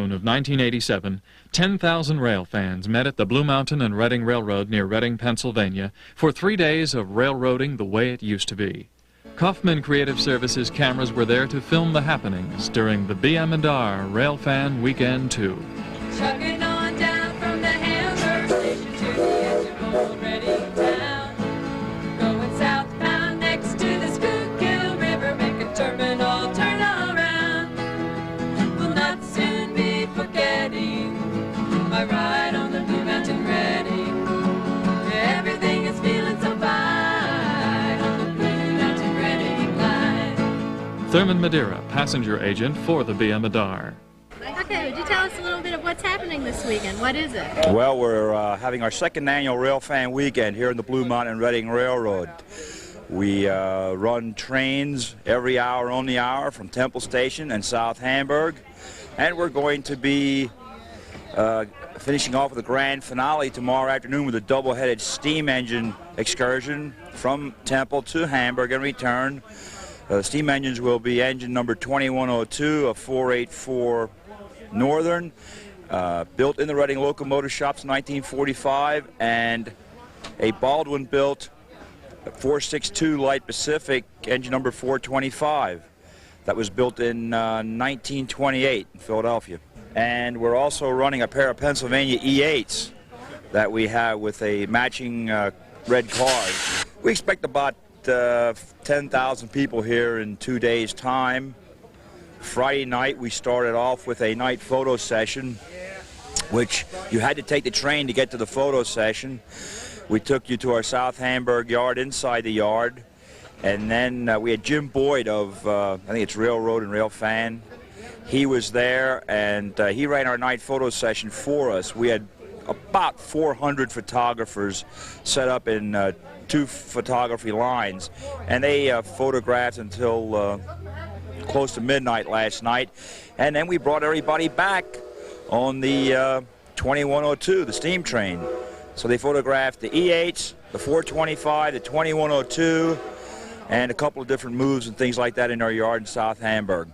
of 1987, 10,000 rail fans met at the Blue Mountain and Reading Railroad near Reading, Pennsylvania, for 3 days of railroading the way it used to be. Kaufman Creative Services cameras were there to film the happenings during the BM&R Railfan Weekend 2. Chugging on down from the Hamburg station to the edge of old Reading town. Going southbound next to the Schuylkill River, make a terminal turn around. Will not soon be forgetting my ride on the Blue Mountain Reading. Everything is feeling so fine on the Blue Mountain Reading line. Thurman Madeira, passenger agent for the BM&R. Okay, would you tell us a little bit of what's happening this weekend? What is it? Well, we're having our second annual Railfan Weekend here in the Blue Mountain and Reading Railroad. We run trains every hour on the hour from Temple Station and South Hamburg, and we're going to be finishing off with a grand finale tomorrow afternoon with a double-headed steam engine excursion from Temple to Hamburg and return. The steam engines will be engine number 2102 of 484 Northern, built in the Reading Locomotive Shops in 1945, and a Baldwin-built 462 Light Pacific, engine number 425, that was built in 1928 in Philadelphia. And we're also running a pair of Pennsylvania E8s that we have with a matching red cars. We expect about 10,000 people here in 2 days' time. Friday night we started off with a night photo session, which you had to take the train to get to the photo session. We took you to our South Hamburg yard inside the yard, and then we had Jim Boyd of I think it's Railroad and Railfan. He was there, and he ran our night photo session for us. We had about 400 photographers set up in 2 photography lines, and they photographed until close to midnight last night, and then we brought everybody back on the 2102, the steam train. So they photographed the E8s, the 425, the 2102, and a couple of different moves and things like that in our yard in South Hamburg.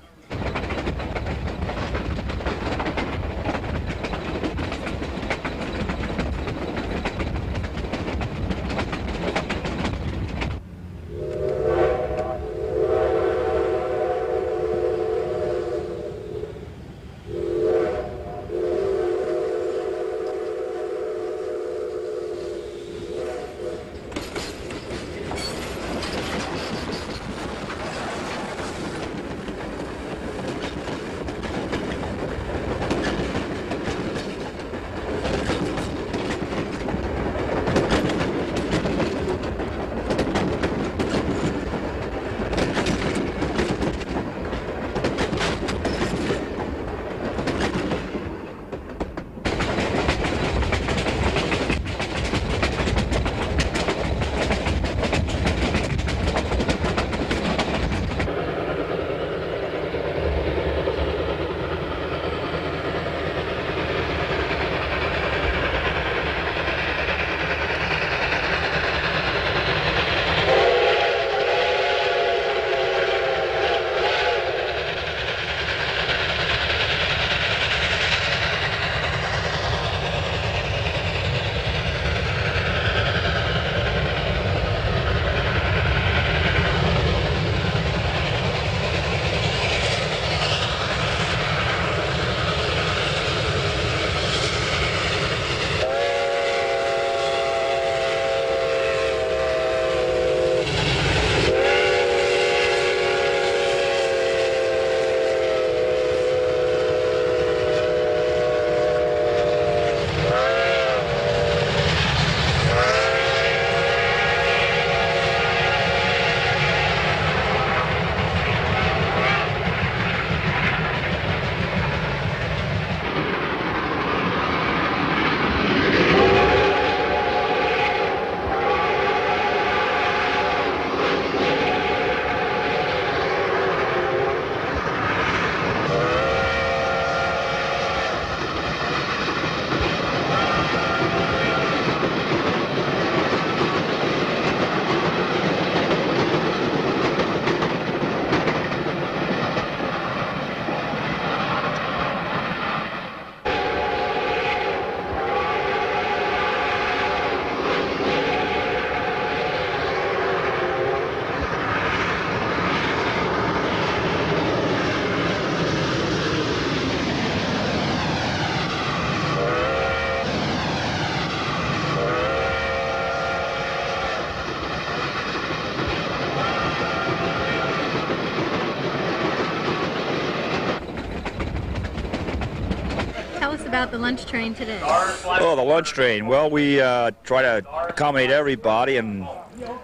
Tell us about the lunch train today. Oh, the lunch train. Well, we try to accommodate everybody, and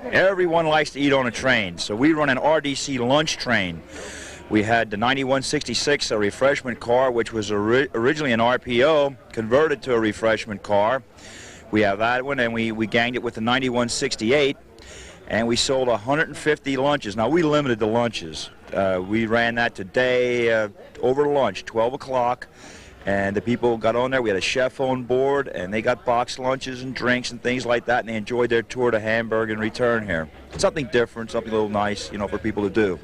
everyone likes to eat on a train. So we run an RDC lunch train. We had the 9166, a refreshment car, which was originally an RPO, converted to a refreshment car. We have that one, and we ganged it with the 9168, and we sold 150 lunches. Now, we limited the lunches. We ran that today over lunch, 12 o'clock. And the people got on there. We had a chef on board, and they got boxed lunches and drinks and things like that, and they enjoyed their tour to Hamburg and return here. Something different, something a little nice, you know, for people to do.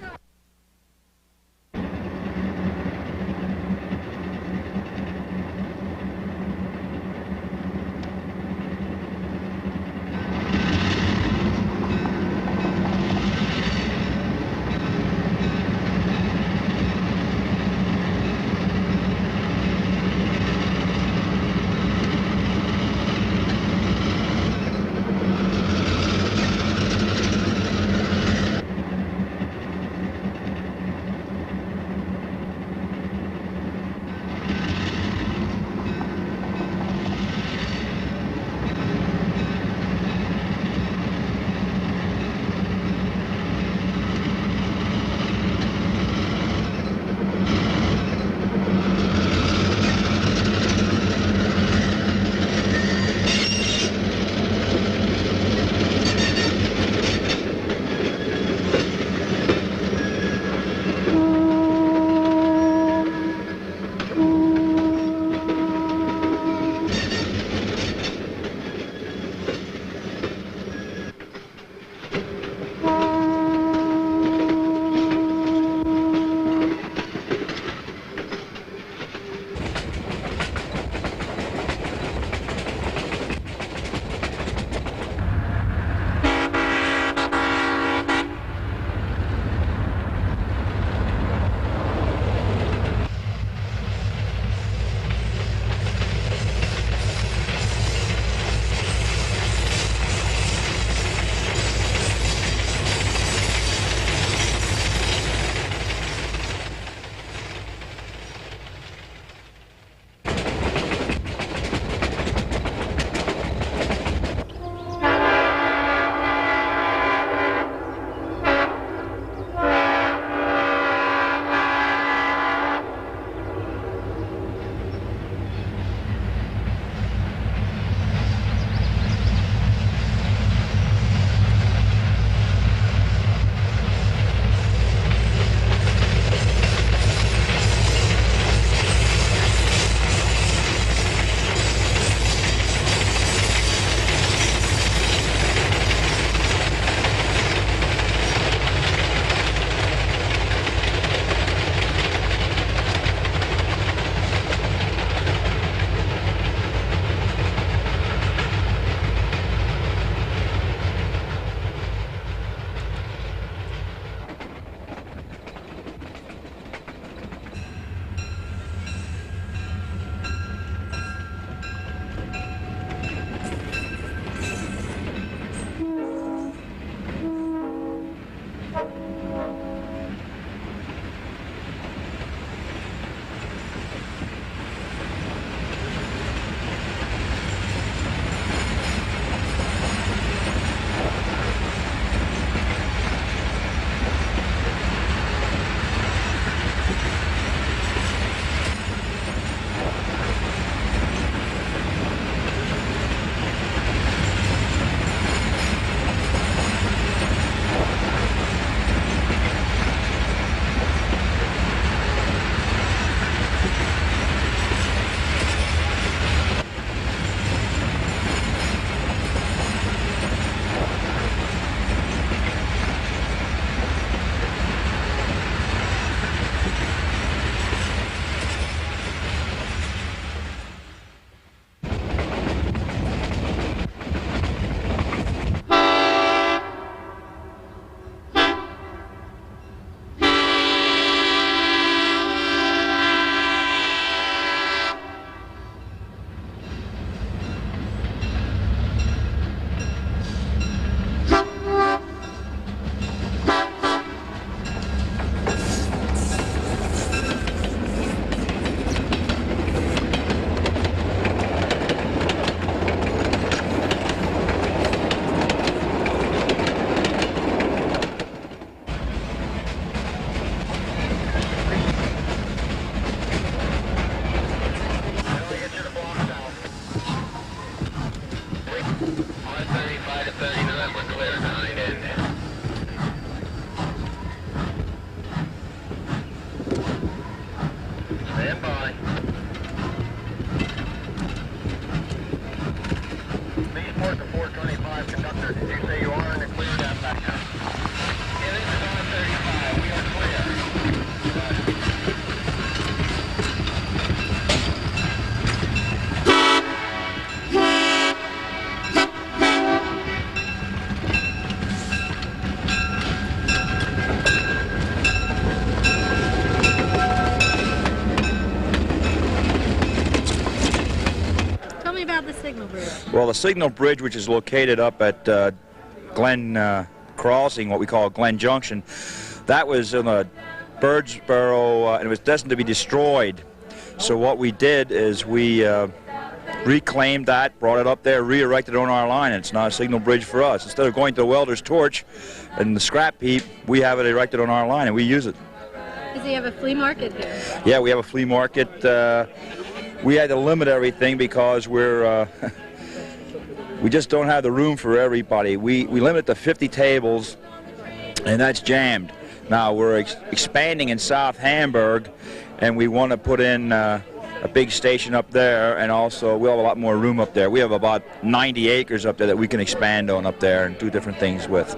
about the signal bridge? Well, the signal bridge, which is located up at Glen Crossing, what we call Glen Junction, that was in a Birdsboro, and it was destined to be destroyed. So what we did is we reclaimed that, brought it up there, re-erected it on our line, and it's not a signal bridge for us. Instead of going to the welder's torch and the scrap heap, we have it erected on our line, and we use it. Does he have a flea market here? Yeah, we have a flea market. We had to limit everything because we're we just don't have the room for everybody. We limit it to 50 tables, and that's jammed. Now we're expanding in South Hamburg, and we want to put in a big station up there, and also we'll have a lot more room up there. We have about 90 acres up there that we can expand on up there and do different things with.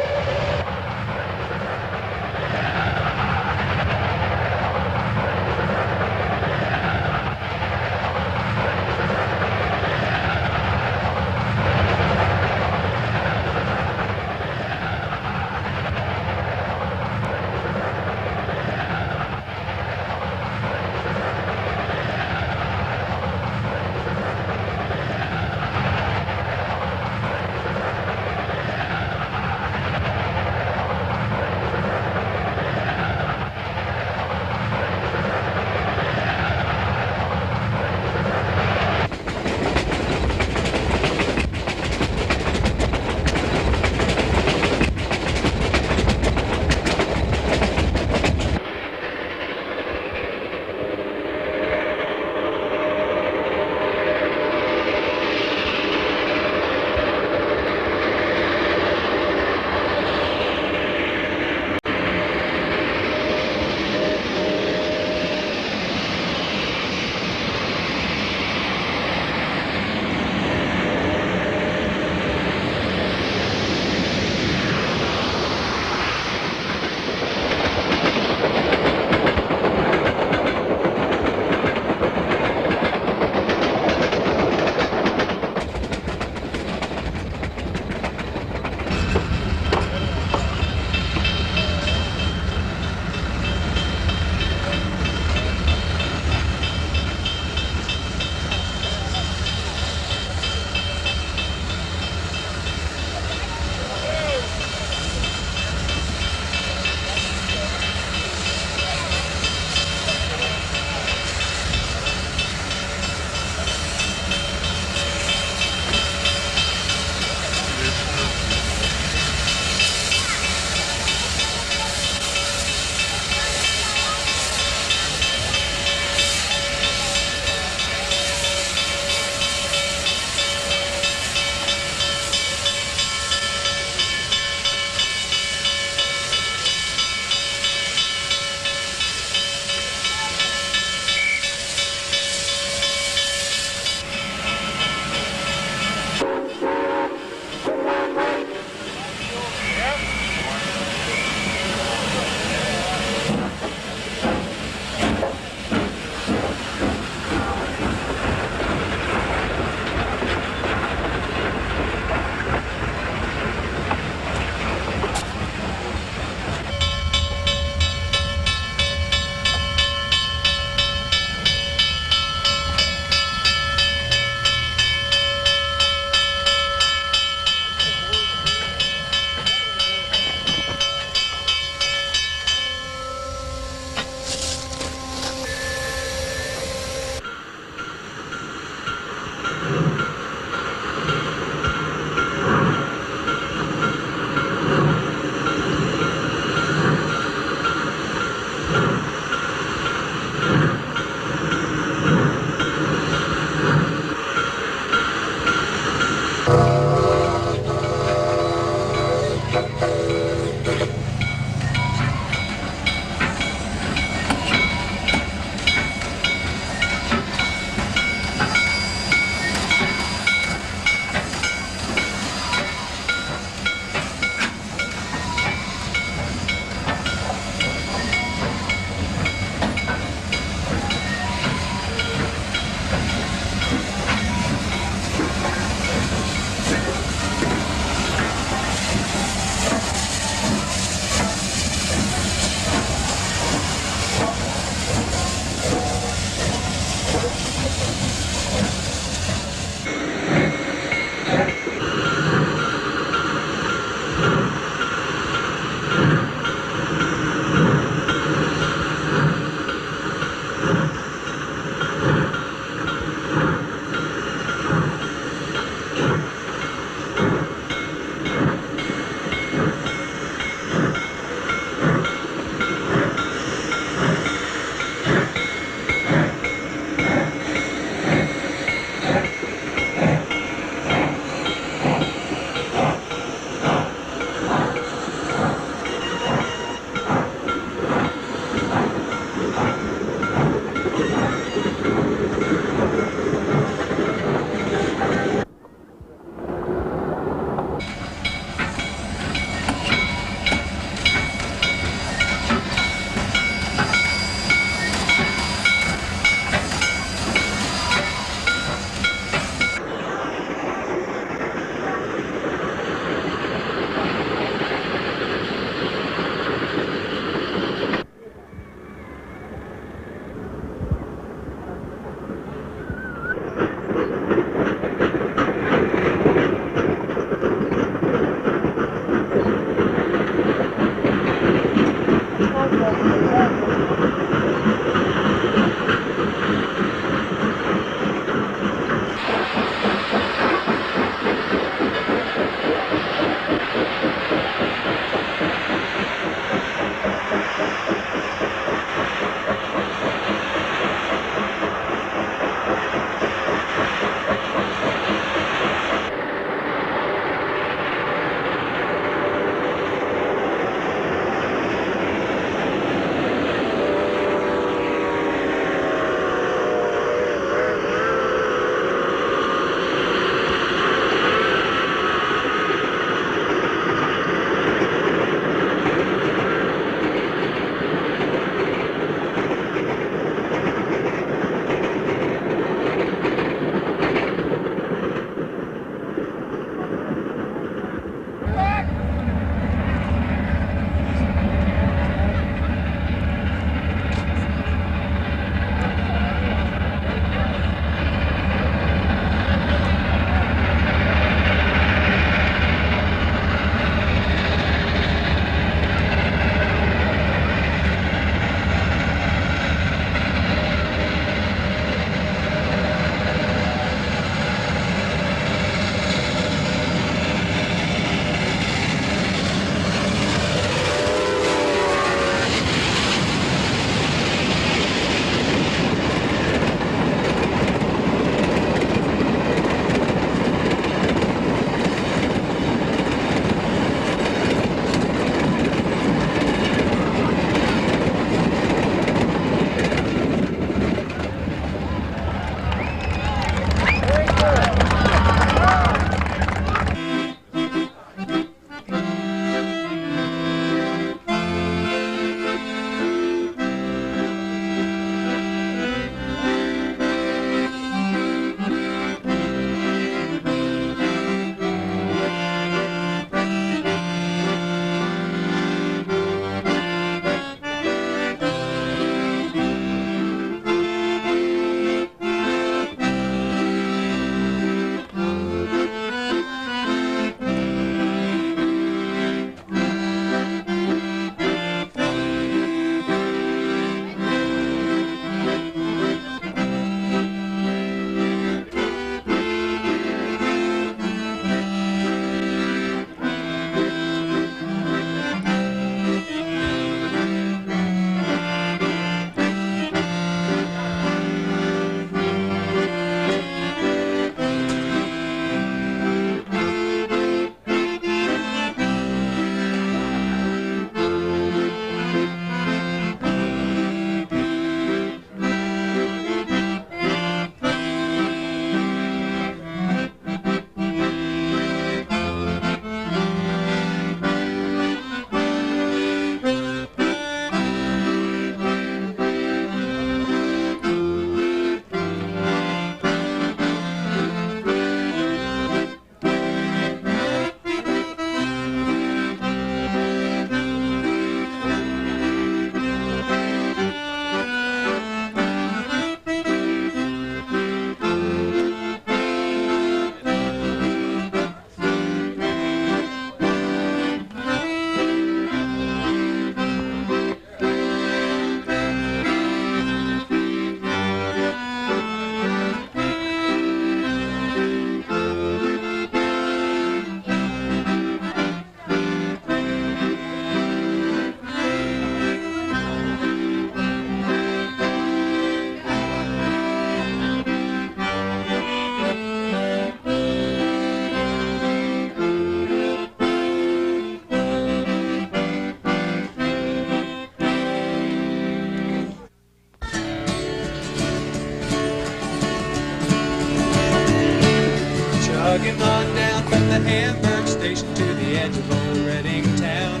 Trucking on down from the Hamburg station to the edge of old Reading town.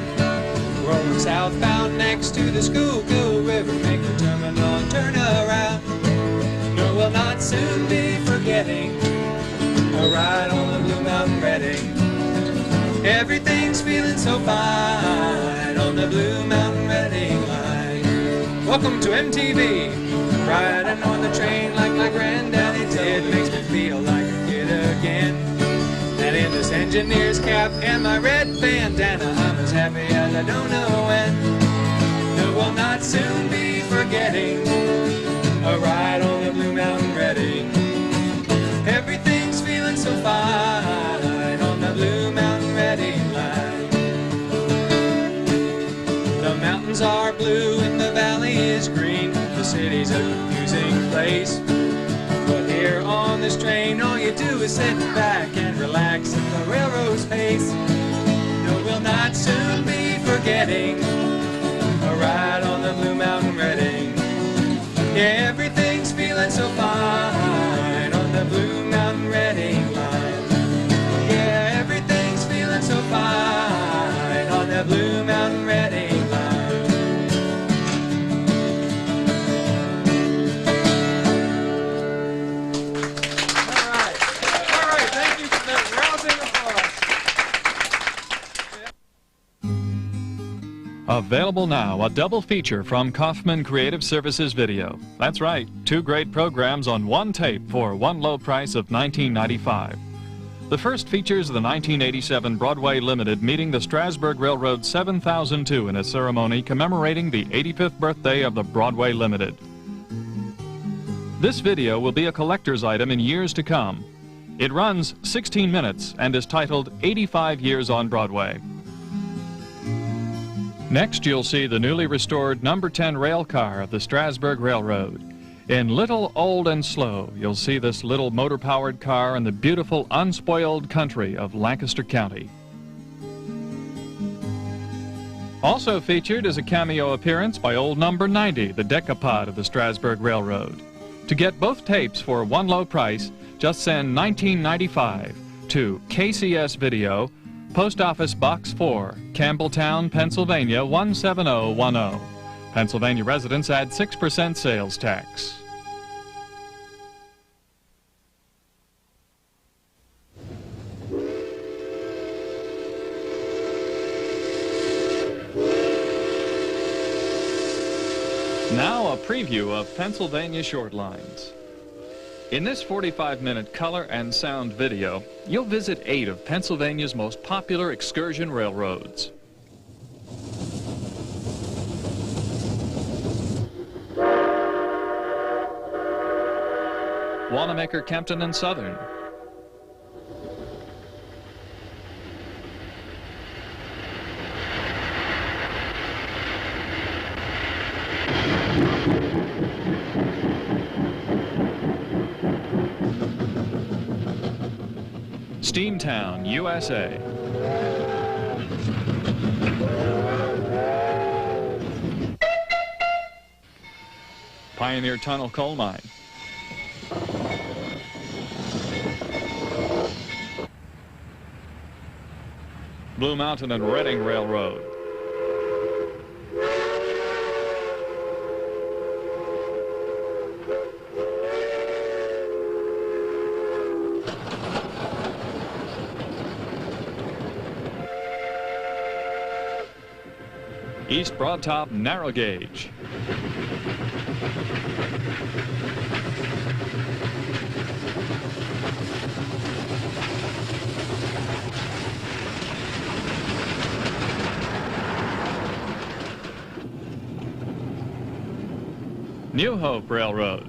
Rolling southbound next to the Schuylkill River, make the terminal and turn around. No, we'll not soon be forgetting a ride on the Blue Mountain Reading. Everything's feeling so fine on the Blue Mountain Reading line. Welcome to MTV, riding on the train like my granddaddy did. Makes me feel like a kid again. And in this engineer's cap and my red bandana, I'm as happy as I don't know when. No, we'll not soon be forgetting a ride on the Blue Mountain Reading. Everything's feeling so fine on the Blue Mountain Reading line. The mountains are blue and the valley is green. The city's a confusing place. But here on this train, all you do is sit back and relax at the railroad's pace. No, we'll not soon be forgetting a ride on the Blue Mountain Reading. Yeah, everything's feeling so fine on the Blue Mountain Reading line. Yeah, everything's feeling so fine on the Blue Mountain Reading line. All right, thank you for that rousing applause. Available now, a double feature from Kaufman Creative Services Video. That's right, 2 great programs on one tape for one low price of $19.95. The first features the 1987 Broadway Limited meeting the Strasburg Railroad 7002 in a ceremony commemorating the 85th birthday of the Broadway Limited. This video will be a collector's item in years to come. It runs 16 minutes and is titled 85 Years on Broadway. Next, you'll see the newly restored number 10 rail car of the Strasburg Railroad. In Little, Old, and Slow, you'll see this little motor-powered car in the beautiful, unspoiled country of Lancaster County. Also featured is a cameo appearance by old number 90, the decapod of the Strasburg Railroad. To get both tapes for one low price, just send $19.95 to KCS Video, Post Office Box 4, Campbelltown, Pennsylvania 17010. Pennsylvania residents add 6% sales tax. Now a preview of Pennsylvania short lines. In this 45-minute color and sound video, you'll visit 8 of Pennsylvania's most popular excursion railroads. Wanamaker, Kempton, and Southern. Steamtown, USA. Pioneer Tunnel Coal Mine. Blue Mountain and Reading Railroad. East Broadtop Narrow Gauge. New Hope Railroad.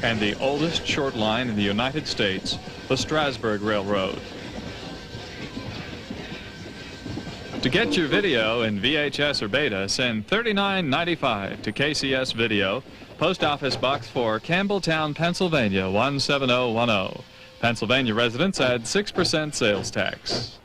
And the oldest short line in the United States, the Strasburg Railroad. To get your video in VHS or Beta, send $39.95 to KCS Video, Post Office Box 4, Campbelltown, Pennsylvania 17010. Pennsylvania residents add 6% sales tax.